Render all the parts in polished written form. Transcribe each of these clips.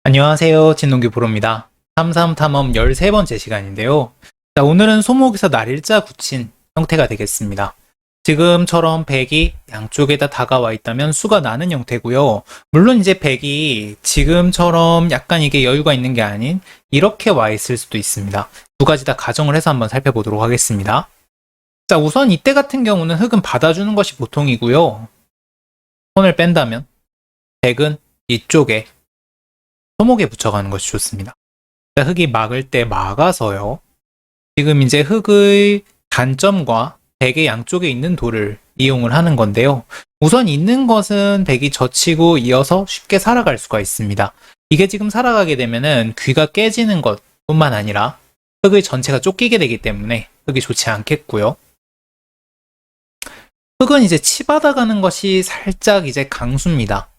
안녕하세요. 진동규 프로입니다. 삼삼 탐험 13번째 시간인데요. 자, 오늘은 소목에서 날일자 굳힌 형태가 되겠습니다. 지금처럼 백이 양쪽에다 다가와 있다면 수가 나는 형태고요. 물론 이제 백이 지금처럼 약간 이게 여유가 있는 게 아닌 이렇게 와 있을 수도 있습니다. 두 가지 다 가정을 해서 한번 살펴보도록 하겠습니다. 자, 우선 이때 같은 경우는 흙은 받아주는 것이 보통이고요. 손을 뺀다면 백은 이쪽에 소목에 붙여가는 것이 좋습니다. 흙이 막을 때 막아서요. 지금 이제 흙의 단점과 백의 양쪽에 있는 돌을 이용을 하는 건데요. 우선 있는 것은 백이 젖히고 이어서 쉽게 살아갈 수가 있습니다. 이게 지금 살아가게 되면은 귀가 깨지는 것뿐만 아니라 흙의 전체가 쫓기게 되기 때문에 흙이 좋지 않겠고요. 흙은 이제 치받아가는 것이 살짝 이제 강수입니다.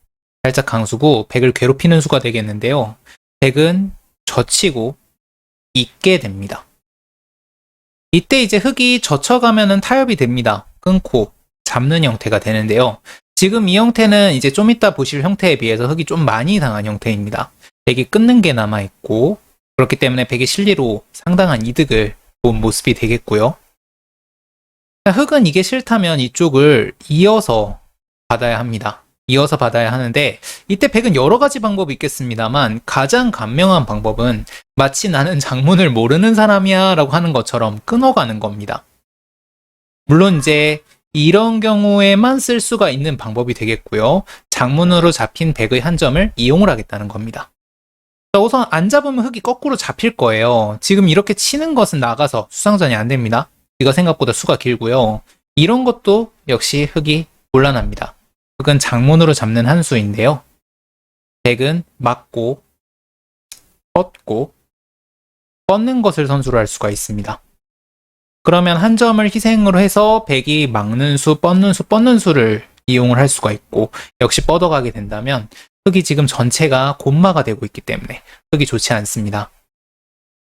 살짝 강수고 백을 괴롭히는 수가 되겠는데요. 백은 젖히고 있게 됩니다. 이때 이제 흙이 젖혀가면은 타협이 됩니다. 끊고 잡는 형태가 되는데요. 지금 이 형태는 이제 좀 이따 보실 형태에 비해서 흙이 좀 많이 당한 형태입니다. 백이 끊는 게 남아있고 그렇기 때문에 백이 실리로 상당한 이득을 본 모습이 되겠고요. 흙은 이게 싫다면 이쪽을 이어서 받아야 합니다. 이어서 받아야 하는데 이때 백은 여러 가지 방법이 있겠습니다만 가장 간명한 방법은 마치 나는 장문을 모르는 사람이야 라고 하는 것처럼 끊어가는 겁니다. 물론 이제 이런 경우에만 쓸 수가 있는 방법이 되겠고요. 장문으로 잡힌 백의 한 점을 이용을 하겠다는 겁니다. 우선 안 잡으면 흙이 거꾸로 잡힐 거예요. 지금 이렇게 치는 것은 나가서 수상전이 안 됩니다. 이거 생각보다 수가 길고요. 이런 것도 역시 흙이 곤란합니다. 흙은 장문으로 잡는 한 수인데요. 백은 막고, 뻗고, 뻗는 것을 선수로 할 수가 있습니다. 그러면 한 점을 희생으로 해서 백이 막는 수, 뻗는 수를 이용을 할 수가 있고 역시 뻗어가게 된다면 흙이 지금 전체가 곤마가 되고 있기 때문에 흙이 좋지 않습니다.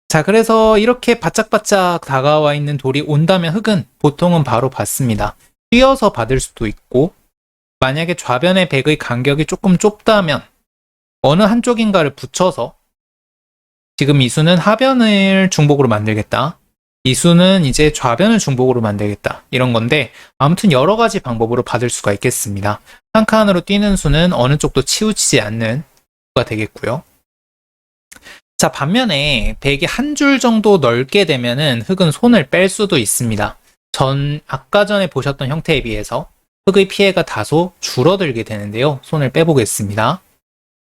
자, 그래서 이렇게 바짝바짝 다가와 있는 돌이 온다면 흙은 보통은 바로 받습니다. 뛰어서 받을 수도 있고 만약에 좌변의 백의 간격이 조금 좁다면 어느 한쪽인가를 붙여서 지금 이 수는 하변을 중복으로 만들겠다. 이 수는 이제 좌변을 중복으로 만들겠다. 이런 건데 아무튼 여러 가지 방법으로 받을 수가 있겠습니다. 한 칸으로 뛰는 수는 어느 쪽도 치우치지 않는 수가 되겠고요. 자, 반면에 백이 한 줄 정도 넓게 되면은 흙은 손을 뺄 수도 있습니다. 아까 전에 보셨던 형태에 비해서 흙의 피해가 다소 줄어들게 되는데요. 손을 빼보겠습니다.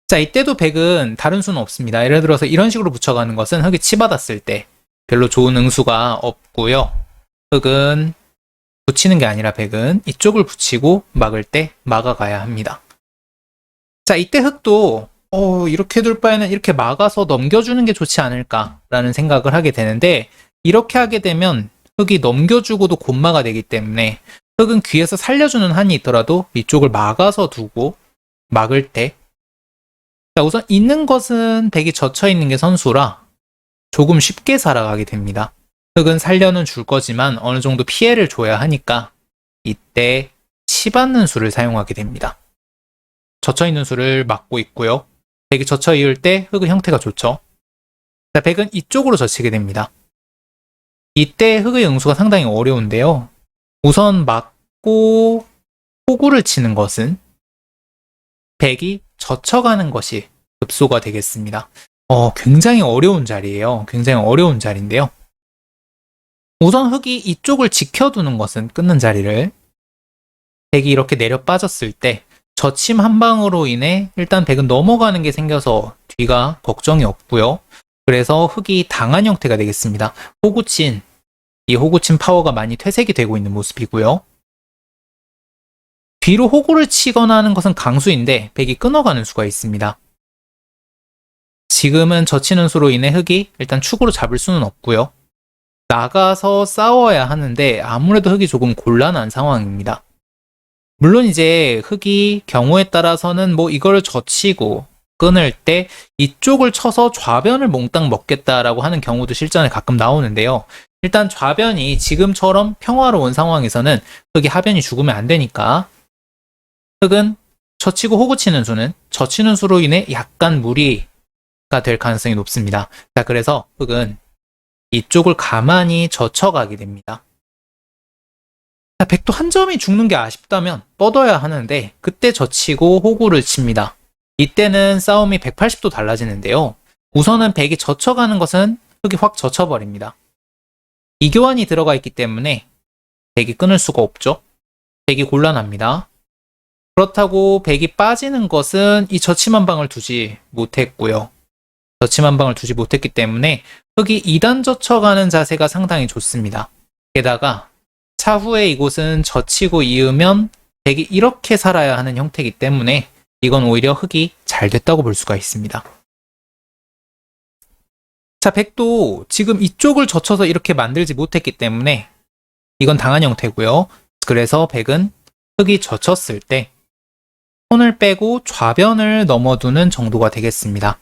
자, 이때도 백은 다른 수는 없습니다. 예를 들어서 이런 식으로 붙여가는 것은 흙이 치받았을 때 별로 좋은 응수가 없고요. 흙은 붙이는 게 아니라 백은 이쪽을 붙이고 막을 때 막아가야 합니다. 자, 이때 흙도 이렇게 둘 바에는 이렇게 막아서 넘겨주는 게 좋지 않을까라는 생각을 하게 되는데 이렇게 하게 되면 흙이 넘겨주고도 곤마가 되기 때문에 흙은 귀에서 살려주는 한이 있더라도 이쪽을 막아서 두고 막을 때 자, 우선 있는 것은 백이 젖혀있는 게 선수라 조금 쉽게 살아가게 됩니다. 흙은 살려는 줄 거지만 어느 정도 피해를 줘야 하니까 이때 치받는 수를 사용하게 됩니다. 젖혀있는 수를 막고 있고요. 백이 젖혀 이을 때 흙의 형태가 좋죠. 자, 백은 이쪽으로 젖히게 됩니다. 이때 흙의 응수가 상당히 어려운데요. 우선 막고 호구를 치는 것은 백이 젖혀가는 것이 급소가 되겠습니다. 굉장히 어려운 자리예요. 굉장히 어려운 자리인데요. 우선 흙이 이쪽을 지켜두는 것은 끊는 자리를 백이 이렇게 내려 빠졌을 때 젖힘 한 방으로 인해 일단 백은 넘어가는 게 생겨서 뒤가 걱정이 없고요. 그래서 흙이 당한 형태가 되겠습니다. 이 호구친 파워가 많이 퇴색이 되고 있는 모습이고요. 뒤로 호구를 치거나 하는 것은 강수인데 백이 끊어가는 수가 있습니다. 지금은 젖히는 수로 인해 흙이 일단 축으로 잡을 수는 없고요. 나가서 싸워야 하는데 아무래도 흙이 조금 곤란한 상황입니다. 물론 이제 흙이 경우에 따라서는 이거를 젖히고 끊을 때 이쪽을 쳐서 좌변을 몽땅 먹겠다라고 하는 경우도 실전에 가끔 나오는데요. 일단 좌변이 지금처럼 평화로운 상황에서는 흙이 하변이 죽으면 안 되니까 흙은 젖히고 호구 치는 수는 젖히는 수로 인해 약간 무리 될 가능성이 높습니다. 자, 그래서 흙은 이쪽을 가만히 젖혀가게 됩니다. 자, 백도 한 점이 죽는 게 아쉽다면 뻗어야 하는데 그때 젖히고 호구를 칩니다. 이때는 싸움이 180도 달라지는데요. 우선은 백이 젖혀가는 것은 흙이 확 젖혀버립니다. 이교환이 들어가 있기 때문에 백이 끊을 수가 없죠. 백이 곤란합니다. 그렇다고 백이 빠지는 것은 이 젖힘 한 방을 두지 못했고요. 젖힘 한 방을 두지 못했기 때문에 흙이 2단 젖혀가는 자세가 상당히 좋습니다. 게다가 차후에 이곳은 젖히고 이으면 백이 이렇게 살아야 하는 형태이기 때문에 이건 오히려 흙이 잘 됐다고 볼 수가 있습니다. 자, 백도 지금 이쪽을 젖혀서 이렇게 만들지 못했기 때문에 이건 당한 형태고요. 그래서 백은 흙이 젖혔을 때 손을 빼고 좌변을 넘어두는 정도가 되겠습니다.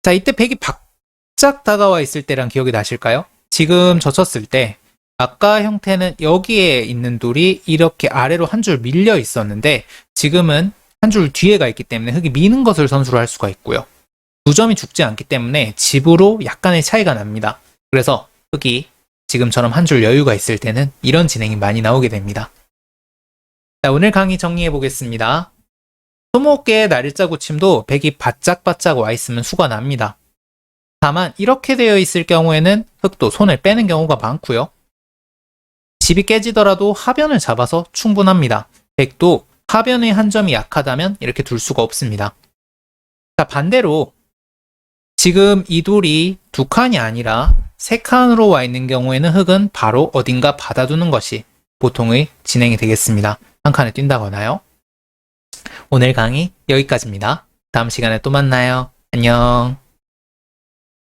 자, 이때 백이 바짝 다가와 있을 때랑 기억이 나실까요? 지금 젖혔을 때 아까 형태는 여기에 있는 돌이 이렇게 아래로 한 줄 밀려 있었는데 지금은 한 줄 뒤에가 있기 때문에 흙이 미는 것을 선수로 할 수가 있고요. 두 점이 죽지 않기 때문에 집으로 약간의 차이가 납니다. 그래서 흙이 지금처럼 한 줄 여유가 있을 때는 이런 진행이 많이 나오게 됩니다. 자, 오늘 강의 정리해 보겠습니다. 20개의 날일자 고침도 백이 바짝바짝 와 있으면 수가 납니다. 다만 이렇게 되어 있을 경우에는 흙도 손을 빼는 경우가 많고요. 집이 깨지더라도 하변을 잡아서 충분합니다. 백도 하변의 한 점이 약하다면 이렇게 둘 수가 없습니다. 자, 반대로 지금 이 돌이 두 칸이 아니라 세 칸으로 와 있는 경우에는 흙은 바로 어딘가 받아두는 것이 보통의 진행이 되겠습니다. 한 칸에 뛴다거나요. 오늘 강의 여기까지입니다. 다음 시간에 또 만나요. 안녕.